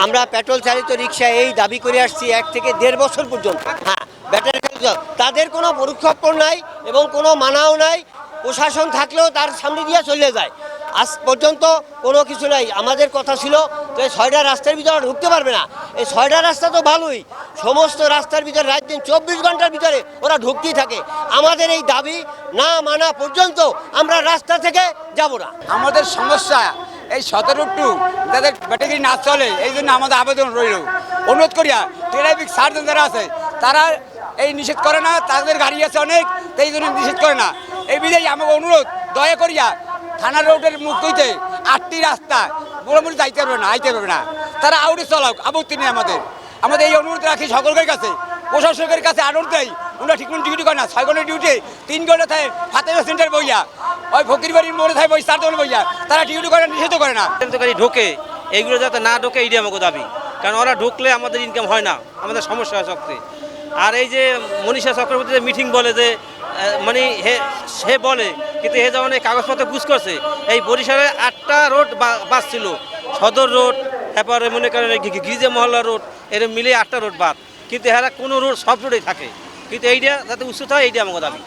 আমরা পেট্রোল চালিত রিক্সা এই দাবি করে আসছি 1 থেকে 1.5 বছর পর্যন্ত। হ্যাঁ, ব্যাটারি চালিত তাদের কোনো পরীক্ষাপত্র নাই এবং কোনো মানাও নাই। প্রশাসন থাকলেও তার সামনে দিয়ে চলে যায়। আজ পর্যন্ত কোনো কিছু নাই। আমাদের কথা ছিল তো এই 6টা রাস্তার ভিতরে ঢুকতে পারবে না। এই 6টা রাস্তা তো ভালোই, সমস্ত রাস্তার ভিতরে রাত দিন 24 ঘন্টার ভিতরে ওরা ঢুকতেই থাকে। আমাদের এই দাবি না মানা পর্যন্ত আমরা রাস্তা থেকে যাব না। আমাদের সমস্যা এই 17 যাদের ব্যাটারি না চলে, এই জন্য আমাদের আবেদন রইল। অনুরোধ করিয়া ট্রাফিক সার্জন যারা আছে তারা এই নিষেধ করে না, তাদের গাড়ি আছে অনেক, এই জন্য নিষেধ করে না। এই বিধায় আমাকে অনুরোধ, দয়া করিয়া থানা রোডের মুখ হইতে 8টি রাস্তা মোটামুটি যাইতে পারবে না, আইতে পারবে না, তারা আউটে চলাক, আপত্তি নেই আমাদের। আমাদের এই অনুরোধ রাখি সকলের কাছে, প্রশাসকের কাছে আনুন দেয়। ওনারা ঠিক মতো ডিউটি করে না, 6 ঘন্টা ডিউটি 3 ঘন্টা থাকে ফাতেমা সেন্টার বইয়া, ওই ফকির বাড়ির মোড়ে থাকে বই 4 ঘন্টা বইয়া, তারা ডিউটি করে নিষেধ করে না। গাড়ি ঢোকে, এইগুলো যাতে না ঢোকে এইটাই আমাকে দাবি। কারণ ওরা ঢুকলে আমাদের ইনকাম হয় না, আমাদের সমস্যা হয় সবচেয়ে। আর এই যে মনীষা চক্রবর্তী যে মিটিং বলে যে মানে সে বলে, কিন্তু হে যেমন এই কাগজপত্র বুঝ করছে, এই বরিশালে 8টা রোড বাস ছিল, সদর রোড, তারপরে মনে করেন গিরিজা মহল্লা রোড, এর মিলে 8টা রোড বাদ। কিন্তু এরা কোনো রোড সব রোডেই থাকে, কিন্তু এইটা যাতে উচ্চতা হয় এইটা আমাকে দাবি।